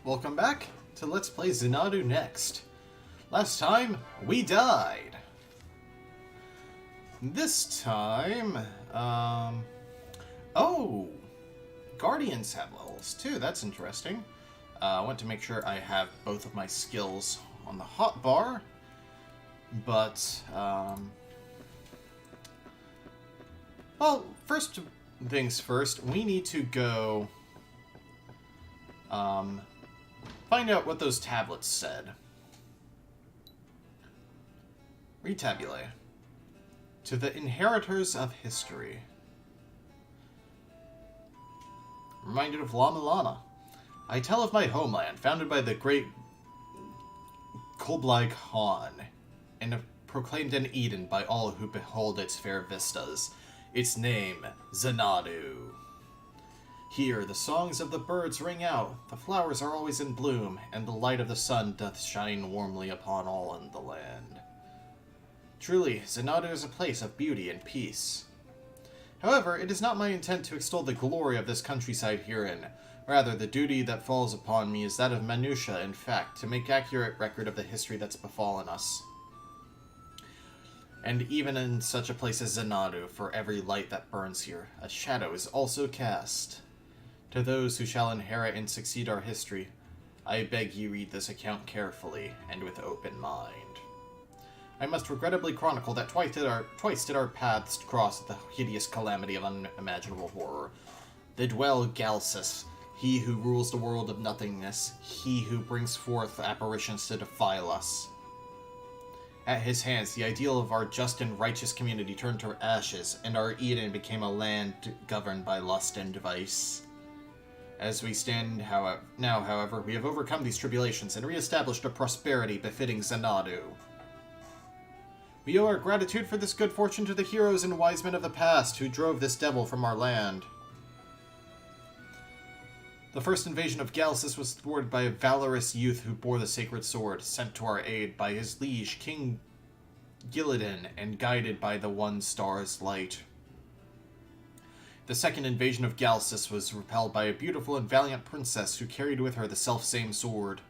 Welcome back to Let's Play Xanadu Next. Last time, we died. This time, oh, Guardians have levels too, that's interesting. I want to make sure I have both of my skills on the hotbar, but, well, first things first, we need to go, find out what those tablets said. Retabulate. To the inheritors of history. Reminded of Lama Lana. I tell of my homeland, founded by the great Kublai Khan, and proclaimed an Eden by all who behold its fair vistas. Its name, Xanadu. Here the songs of the birds ring out, the flowers are always in bloom, and the light of the sun doth shine warmly upon all in the land. Truly, Xanadu is a place of beauty and peace. However, it is not my intent to extol the glory of this countryside herein. Rather, the duty that falls upon me is that of minutia, in fact, to make accurate record of the history that's befallen us. And even in such a place as Xanadu, for every light that burns here, a shadow is also cast. To those who shall inherit and succeed our history, I beg ye read this account carefully and with open mind. I must regrettably chronicle that twice did our paths cross the hideous calamity of unimaginable horror. The dwell Galsus, he who rules the world of nothingness, he who brings forth apparitions to defile us. At his hands, the ideal of our just and righteous community turned to ashes, and our Eden became a land governed by lust and vice. As we stand now, however, we have overcome these tribulations and re-established a prosperity befitting Xanadu. We owe our gratitude for this good fortune to the heroes and wise men of the past who drove this devil from our land. The first invasion of Galsus was thwarted by a valorous youth who bore the sacred sword, sent to our aid by his liege, King Gillidan, and guided by the one star's light. The second invasion of Galsus was repelled by a beautiful and valiant princess who carried with her the self-same sword.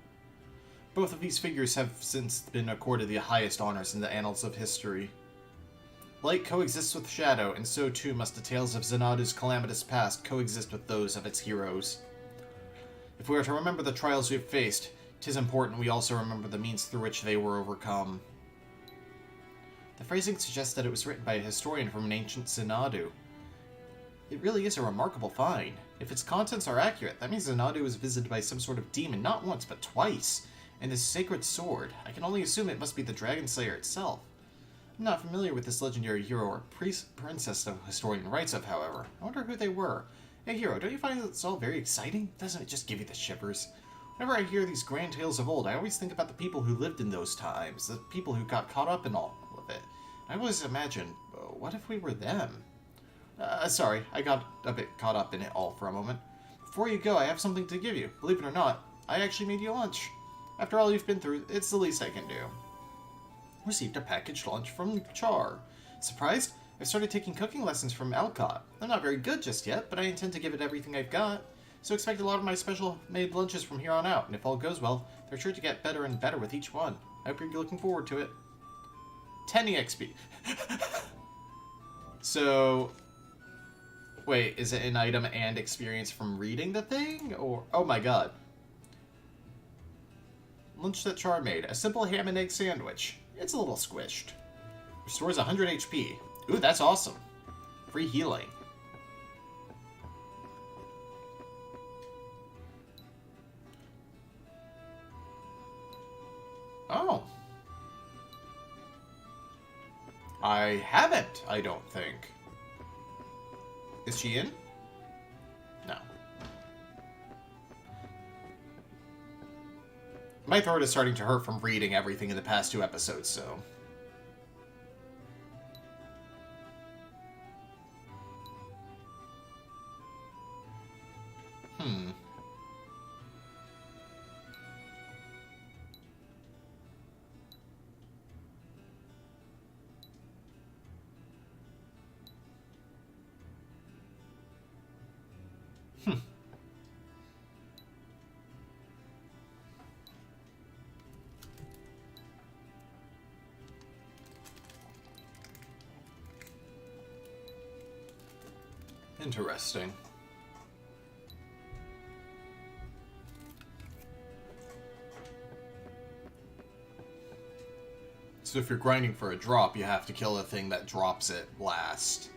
Both of these figures have since been accorded the highest honors in the annals of history. Light coexists with shadow, and so too must the tales of Xanadu's calamitous past coexist with those of its heroes. If we are to remember the trials we have faced, 'tis important we also remember the means through which they were overcome. The phrasing suggests that it was written by a historian from an ancient Xanadu. It really is a remarkable find. If its contents are accurate, that means Xanadu was visited by some sort of demon not once but twice, and this sacred sword, I can only assume it must be the Dragon Slayer itself. I'm not familiar with this legendary hero or princess the historian writes of, however. I wonder who they were. Hey hero, don't you find this all very exciting? Doesn't it just give you the shivers? Whenever I hear these grand tales of old, I always think about the people who lived in those times, the people who got caught up in all of it. I always imagine, what if we were them? Sorry, I got a bit caught up in it all for a moment. Before you go, I have something to give you. Believe it or not, I actually made you lunch. After all you've been through, it's the least I can do. Received a packaged lunch from Char. Surprised? I've started taking cooking lessons from Alcott. I'm not very good just yet, but I intend to give it everything I've got. So expect a lot of my special-made lunches from here on out, and if all goes well, they're sure to get better and better with each one. I hope you're looking forward to it. 10 EXP. So... wait, is it an item and experience from reading the thing? Or... oh my god. Lunch that Char made. A simple ham and egg sandwich. It's a little squished. Restores 100 HP. Ooh, that's awesome. Free healing. Oh. I haven't, I don't think. Is she in? No. My throat is starting to hurt from reading everything in the past 2 episodes, so... Interesting. So if you're grinding for a drop, you have to kill the thing that drops it last.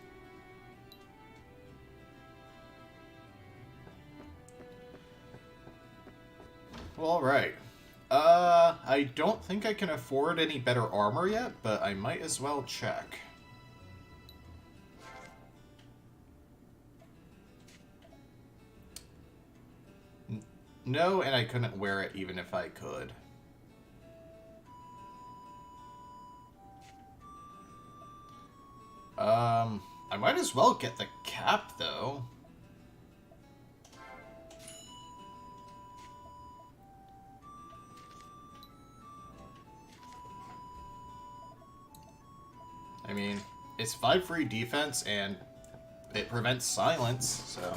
Well, alright. I don't think I can afford any better armor yet, but I might as well check. No, and I couldn't wear it even if I could. I might as well get the cap, though. I mean, it's 5 free defense, and it prevents silence, so...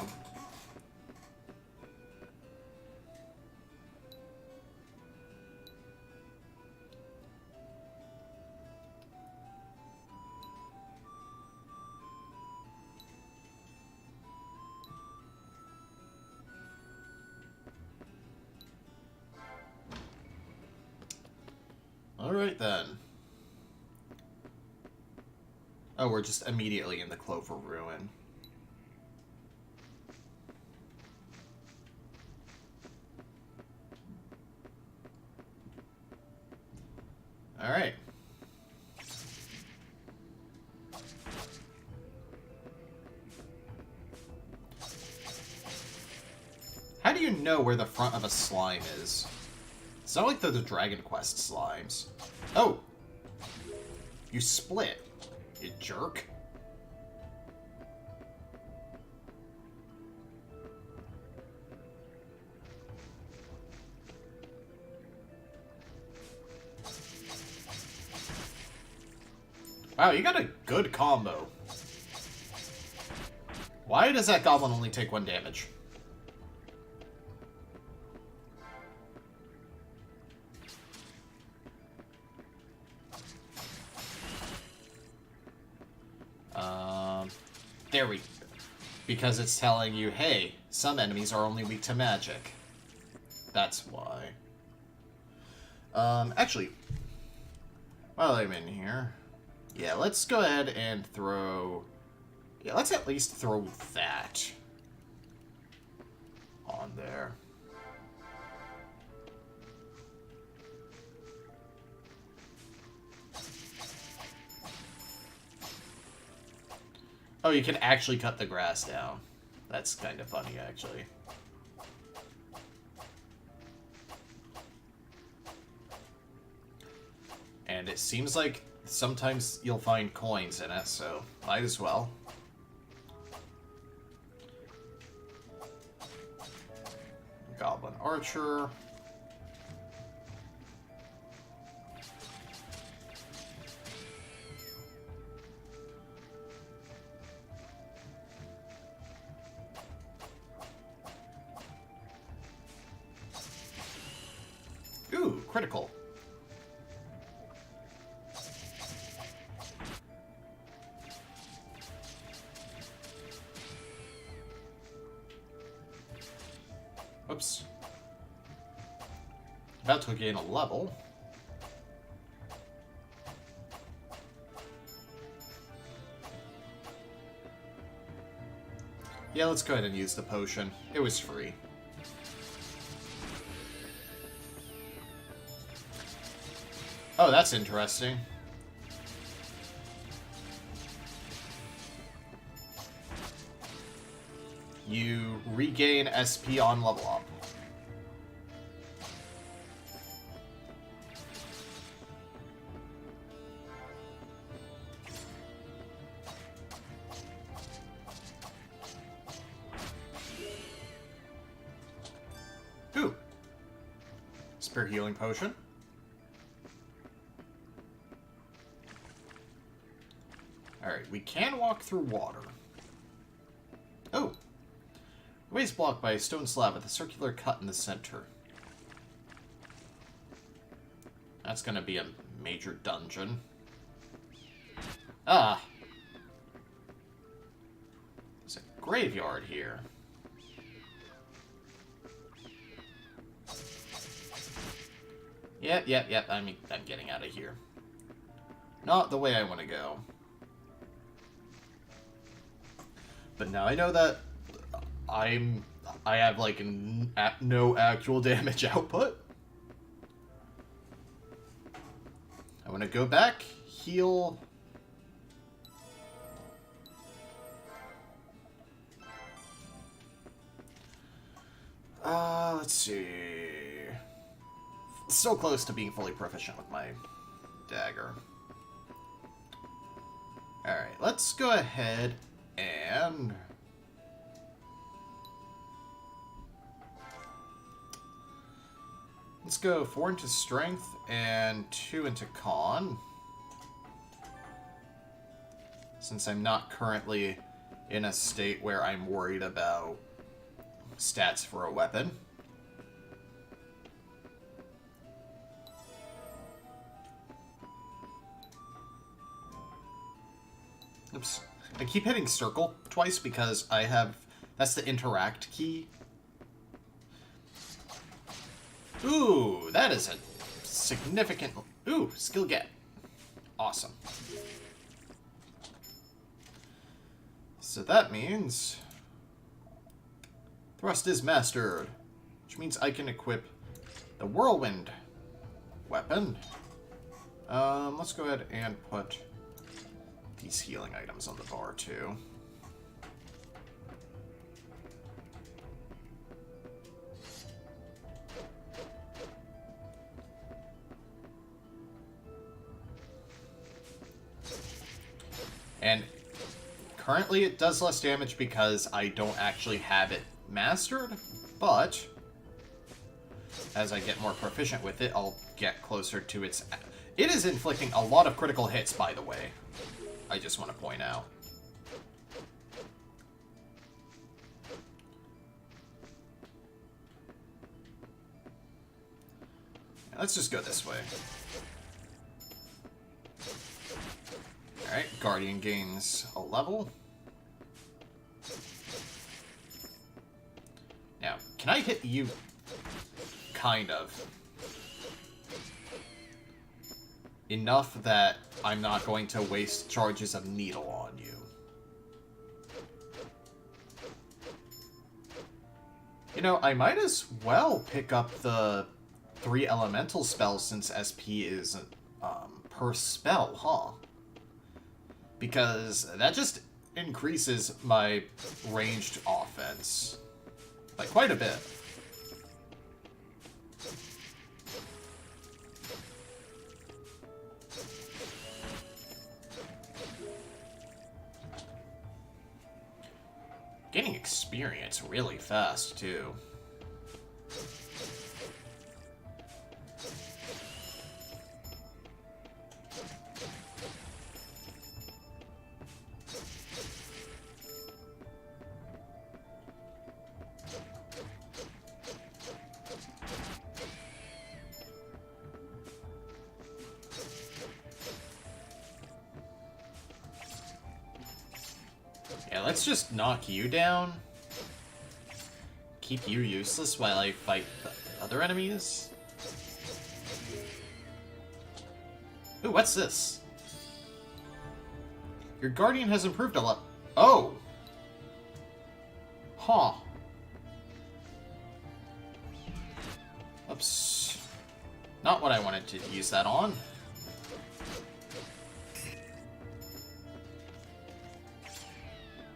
Alright then. Oh, we're just immediately in the Clover ruin. Alright. How do you know where the front of a slime is? It's not like they're the Dragon Quest slimes. Oh! You split, you jerk. Wow, you got a good combo. Why does that goblin only take 1 damage? There we go. Because it's telling you, hey, some enemies are only weak to magic. That's why. Actually, while I'm in here, yeah, let's go ahead and throw... Yeah, let's at least throw that on there. Oh, you can actually cut the grass down. That's kind of funny, actually. And it seems like sometimes you'll find coins in it, so might as well. Goblin Archer. Ooh, critical. Oops. About to gain a level. Yeah, let's go ahead and use the potion. It was free. Oh, that's interesting. You regain SP on level up. Ooh. Spare healing potion. Alright, we can walk through water. Oh! The way is blocked by a stone slab with a circular cut in the center. That's gonna be a major dungeon. Ah! graveyard here. Yep. I'm getting out of here. Not the way I want to go. But now I know that I have like no actual damage output. I want to go back, heal. Let's see. So close to being fully proficient with my dagger. Alright, let's go ahead and... let's go 4 into strength and 2 into con. Since I'm not currently in a state where I'm worried about stats for a weapon. Oops. I keep hitting circle twice because I have... that's the interact key. Ooh, that is a significant... ooh, skill get. Awesome. So that means... thrust is mastered. Which means I can equip the whirlwind weapon. Let's go ahead and put these healing items on the bar, too. And currently it does less damage because I don't actually have it mastered, but as I get more proficient with it, I'll get closer to its... it is inflicting a lot of critical hits, by the way. I just want to point out. Let's just go this way. Alright, Guardian gains a level. Now, can I hit you? Kind of. Enough that I'm not going to waste charges of needle on you. You know, I might as well pick up the 3 elemental spells since SP is per spell, huh? Because that just increases my ranged offense by quite a bit. Getting experience really fast, too. Yeah, let's just knock you down. Keep you useless while I fight the other enemies. Ooh, what's this? Your guardian has improved a lot. Oh! Huh. Oops. Not what I wanted to use that on.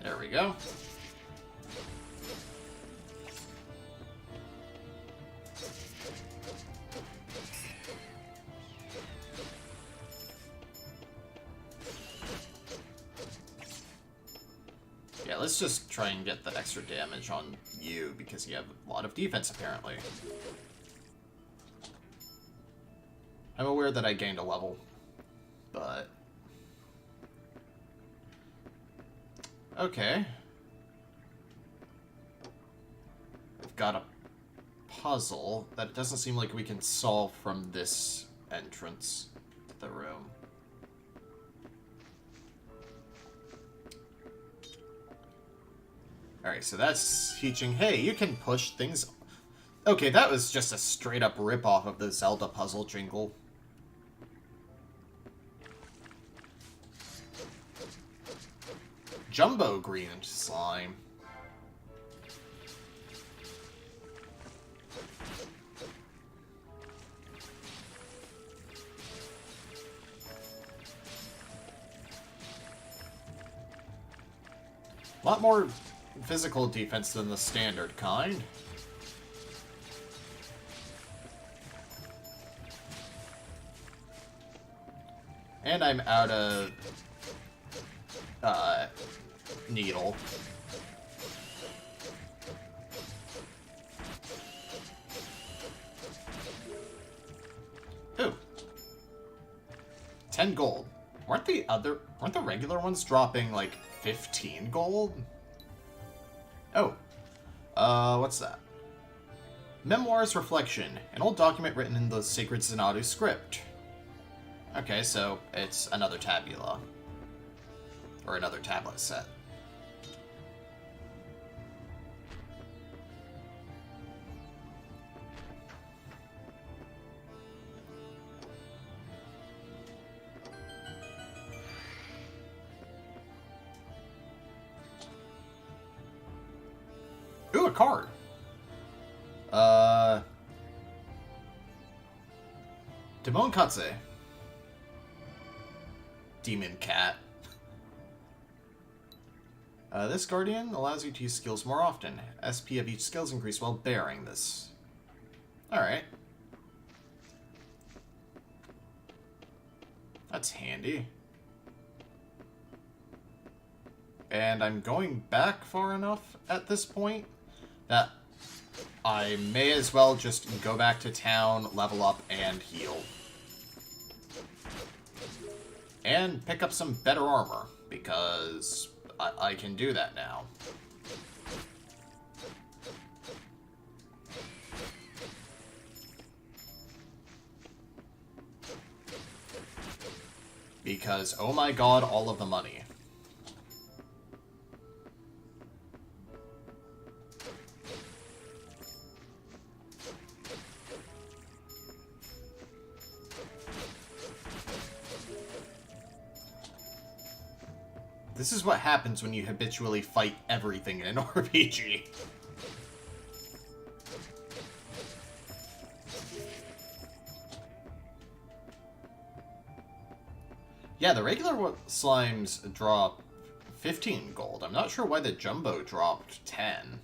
There we go. Yeah, let's just try and get the extra damage on you, because you have a lot of defense, apparently. I'm aware that I gained a level, but... okay. We've got a puzzle that doesn't seem like we can solve from this entrance to the room. Alright, so that's teaching, hey, you can push things. Okay, that was just a straight up rip-off of the Zelda puzzle jingle. Jumbo green slime. A lot more physical defense than the standard kind. And I'm out of needle. Ooh. 10 gold. Weren't the regular ones dropping like 15 gold? Oh. What's that? Memoirs Reflection. An old document written in the sacred Xanadu script. Okay, so it's another tabula. Or another tablet set. Ooh, a card. Demon Katse. Demon Cat. This Guardian allows you to use skills more often. SP of each skills increase while bearing this. Alright. That's handy. And I'm going back far enough at this point that I may as well just go back to town, level up, and heal. And pick up some better armor, because I can do that now. Because, oh my god, all of the money. This is what happens when you habitually fight everything in an RPG. Yeah, the regular slimes drop 15 gold. I'm not sure why the jumbo dropped 10.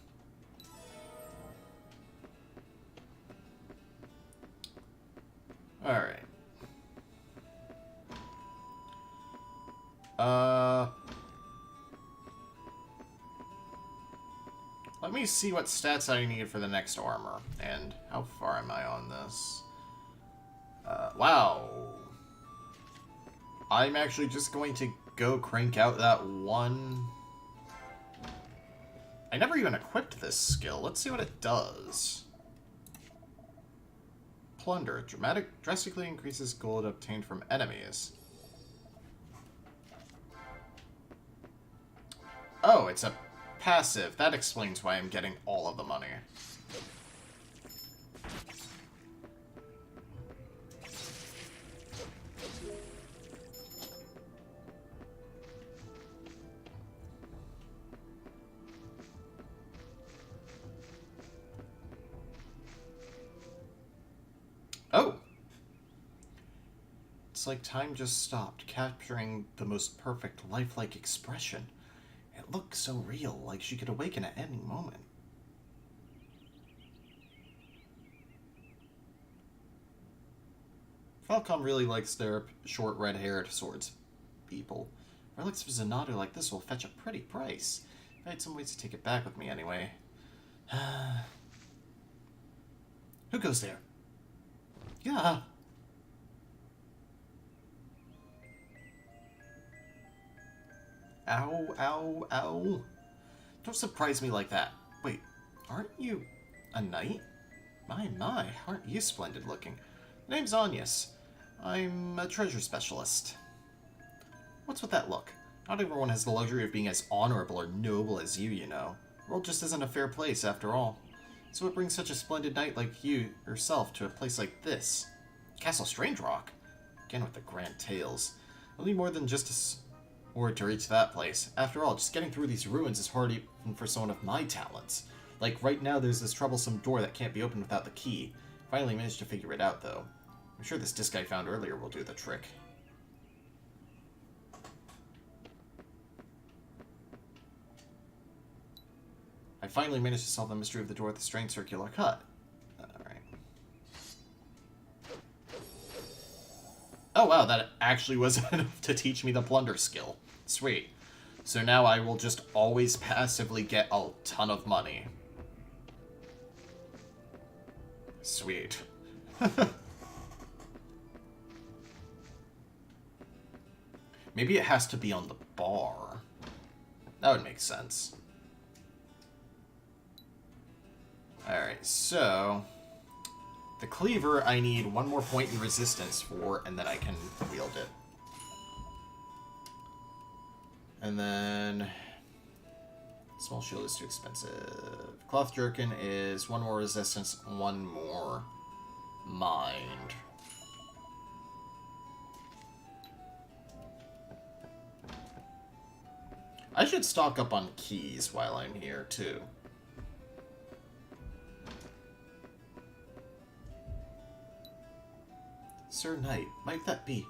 Alright. Let me see what stats I need for the next armor. And how far am I on this? Wow. I'm actually just going to go crank out that one. I never even equipped this skill. Let's see what it does. Plunder. Drastically increases gold obtained from enemies. Oh, it's a passive. That explains why I'm getting all of the money. Oh! It's like time just stopped, capturing the most perfect lifelike expression. It looked so real, like she could awaken at any moment. Falcom really likes their short red-haired swords people. Relics of Xanadu like this will fetch a pretty price. I had some ways to take it back with me anyway. Who goes there? Yeah. Ow, ow, ow. Don't surprise me like that. Wait, aren't you a knight? My, aren't you splendid looking? My name's Agnes. I'm a treasure specialist. What's with that look? Not everyone has the luxury of being as honorable or noble as you know. world just isn't a fair place, after all. So what brings such a splendid knight like you yourself to a place like this? Castle Strangerock? Again with the grand tales. I'll need more than just a sword to reach that place. After all, just getting through these ruins is hard even for someone of my talents. Like, right now there's this troublesome door that can't be opened without the key. Finally managed to figure it out, though. I'm sure this disc I found earlier will do the trick. I finally managed to solve the mystery of the door with the strange circular cut. Alright. Oh wow, that actually was enough to teach me the plunder skill. Sweet. So now I will just always passively get a ton of money. Sweet. Maybe it has to be on the bar. That would make sense. Alright, so... the cleaver I need one more point in resistance for, and then I can wield it. And then... small shield is too expensive. Cloth jerkin is one more resistance, one more mind. I should stock up on keys while I'm here, too. Sir Knight, might that be?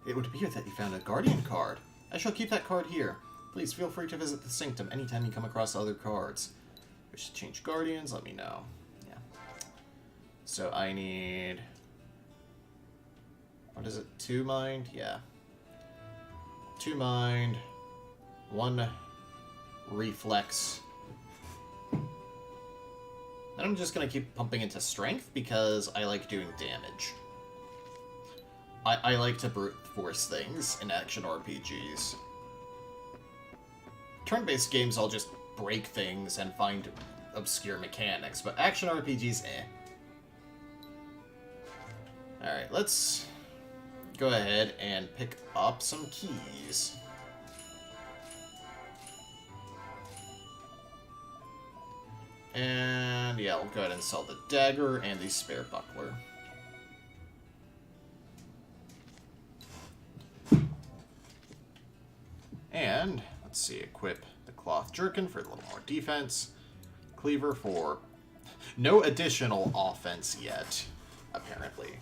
It would appear that you found a guardian card. I shall keep that card here. Please feel free to visit the Sanctum anytime you come across other cards. Wish to change guardians? Let me know. Yeah. So I need... what is it? 2 mind? Yeah. 2 mind. 1 reflex. And I'm just gonna keep pumping into strength because I like doing damage. I like to brute force things in action RPGs. Turn-based games, I'll just break things and find obscure mechanics, but action RPGs, eh. Alright, let's go ahead and pick up some keys. And yeah, we'll go ahead and sell the dagger and the spare buckler. And, let's see, equip the cloth jerkin for a little more defense. Cleaver for no additional offense yet, apparently.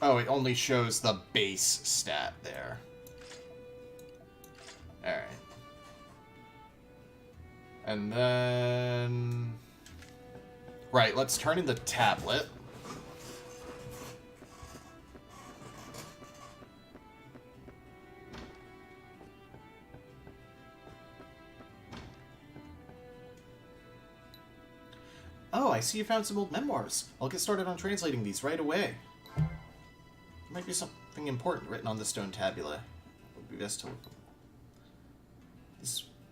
Oh, it only shows the base stat there. Alright. And then... right, let's turn in the tablet. Oh, I see you found some old memoirs. I'll get started on translating these right away. There might be something important written on the stone tabula. It would be best to look.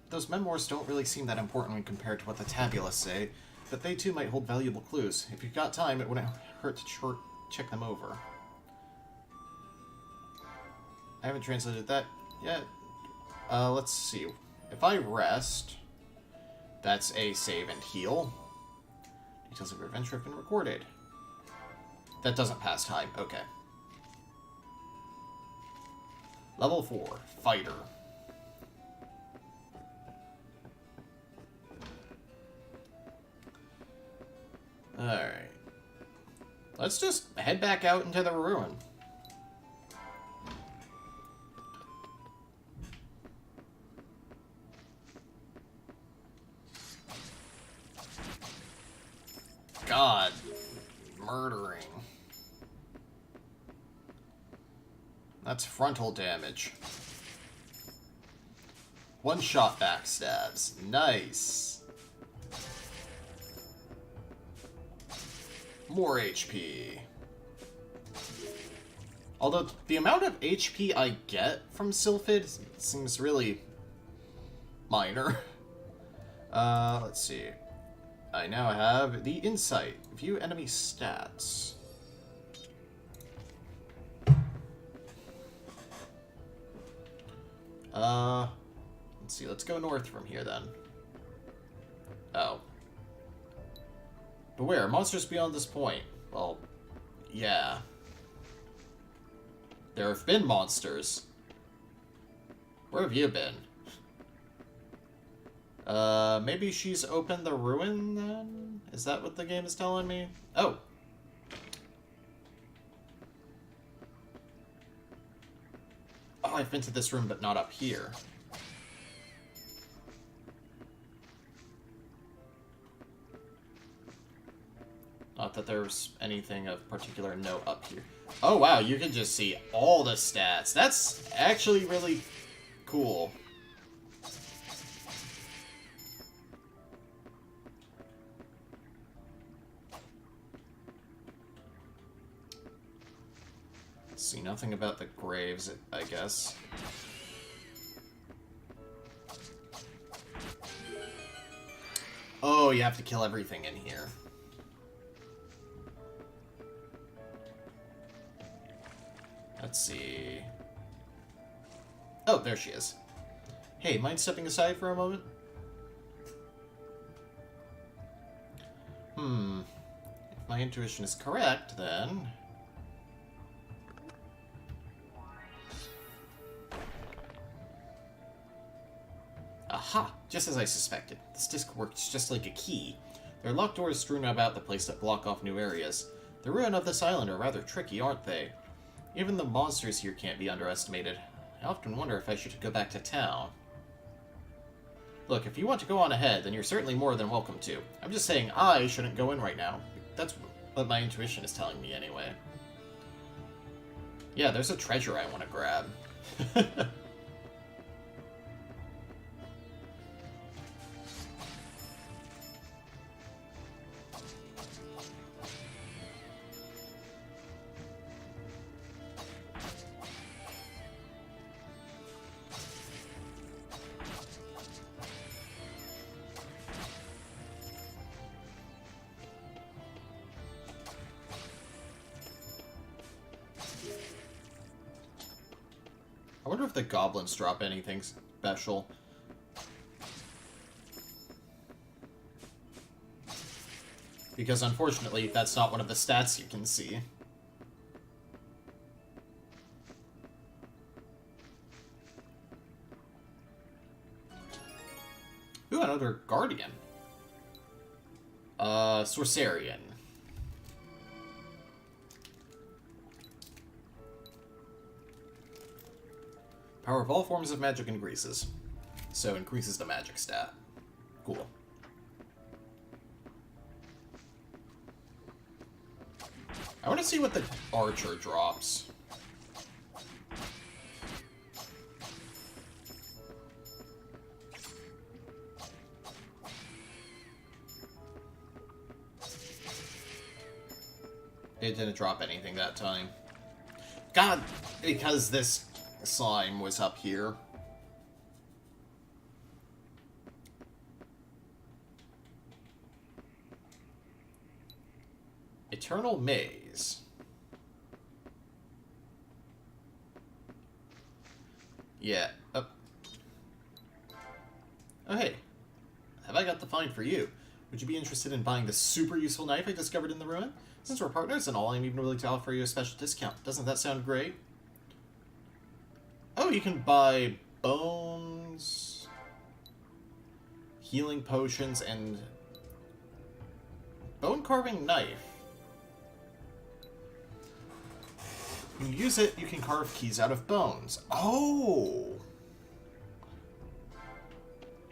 Those memoirs don't really seem that important when compared to what the tabula say, but they too might hold valuable clues. If you've got time, it wouldn't hurt to check them over. I haven't translated that yet. Let's see. If I rest, that's a save and heal. Details of your adventure have been recorded. That doesn't pass time. Okay. Level 4. Fighter. Alright. Let's just head back out into the ruin. God. Murdering. That's frontal damage. One-shot backstabs. Nice. More HP. Although, the amount of HP I get from Sylphid seems really minor. Let's see. I now have the Insight. View enemy stats. Let's Let's see, let's go north from here then. Oh. Beware, monsters beyond this point. Well, yeah. There have been monsters. Where have you been? Maybe she's opened the ruin then? Is that what the game is telling me? Oh. Oh, I've been to this room, but not up here. Not that there's anything of particular note up here. Oh, wow, you can just see all the stats. That's actually really cool. See, nothing about the graves, I guess. Oh, you have to kill everything in here. Let's see. Oh, there she is. Hey, mind stepping aside for a moment? If my intuition is correct, then... Aha! Just as I suspected. This disc works just like a key. There are locked doors strewn about the place that block off new areas. The ruin of this island are rather tricky, aren't they? Even the monsters here can't be underestimated. I often wonder if I should go back to town. Look, if you want to go on ahead, then you're certainly more than welcome to. I'm just saying I shouldn't go in right now. That's what my intuition is telling me anyway. Yeah, there's a treasure I want to grab. I wonder if the goblins drop anything special. Because unfortunately, that's not one of the stats you can see. Ooh, another guardian. Sorcerian. Power of all forms of magic increases. So increases the magic stat. Cool. I want to see what the archer drops. It didn't drop anything that time. God, because this slime was up here. Eternal Maze. Yeah. Oh, hey. Have I got the find for you? Would you be interested in buying the super useful knife I discovered in the ruin? Since we're partners and all, I'm even willing to offer you a special discount. Doesn't that sound great? Oh, you can buy bones, healing potions, and bone carving knife. When you use it, you can carve keys out of bones. Oh!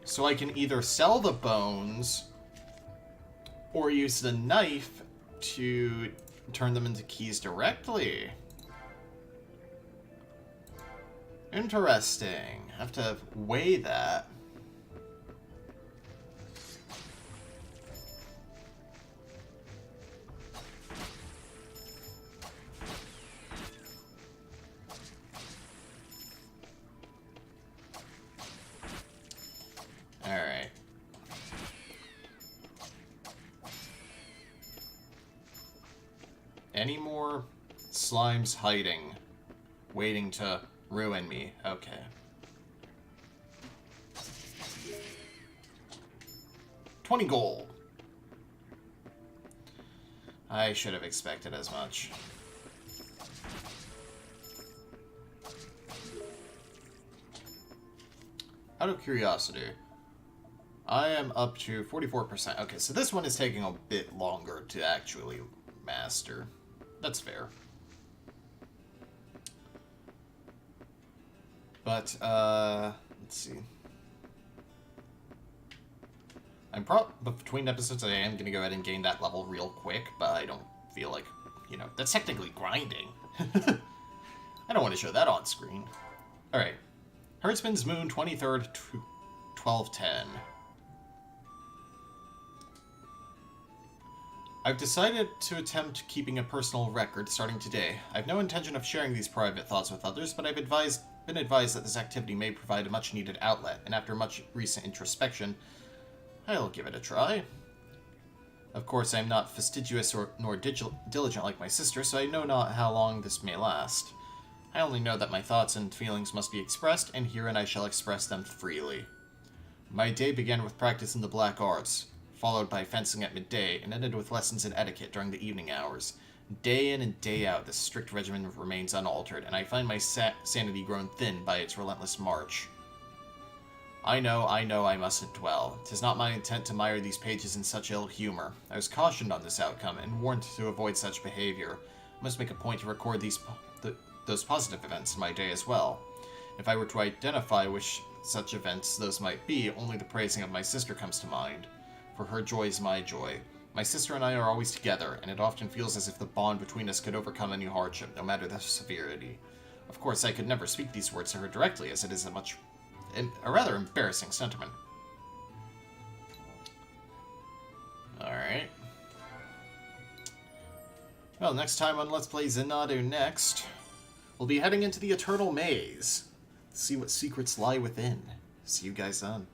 So I can either sell the bones or use the knife to turn them into keys directly. Interesting. I have to weigh that. Alright. Any more slimes hiding, waiting to ruin me? Okay. 20 gold. I should have expected as much. Out of curiosity, I am up to 44%. Okay, so this one is taking a bit longer to actually master. That's fair. But, let's see. But between episodes, I am going to go ahead and gain that level real quick, but I don't feel like, you know, that's technically grinding. I don't want to show that on screen. Alright. Hertzman's Moon, 23rd, 1210. I've decided to attempt keeping a personal record starting today. I have no intention of sharing these private thoughts with others, but I've been advised that this activity may provide a much-needed outlet, and after much recent introspection, I'll give it a try. Of course, I am not fastidious nor diligent like my sister, so I know not how long this may last. I only know that my thoughts and feelings must be expressed, and herein I shall express them freely. My day began with practice in the black arts, followed by fencing at midday, and ended with lessons in etiquette during the evening hours. Day in and day out, this strict regimen remains unaltered, and I find my sanity grown thin by its relentless march. I know I mustn't dwell. 'Tis not my intent to mire these pages in such ill humor. I was cautioned on this outcome, and warned to avoid such behavior. I must make a point to record those positive events in my day as well. If I were to identify which such events those might be, only the praising of my sister comes to mind. For her joy is my joy. My sister and I are always together, and it often feels as if the bond between us could overcome any hardship, no matter the severity. Of course, I could never speak these words to her directly, as it is a rather embarrassing sentiment. Alright. Well, next time on Let's Play Xanadu next, we'll be heading into the Eternal Maze. Let's see what secrets lie within. See you guys then.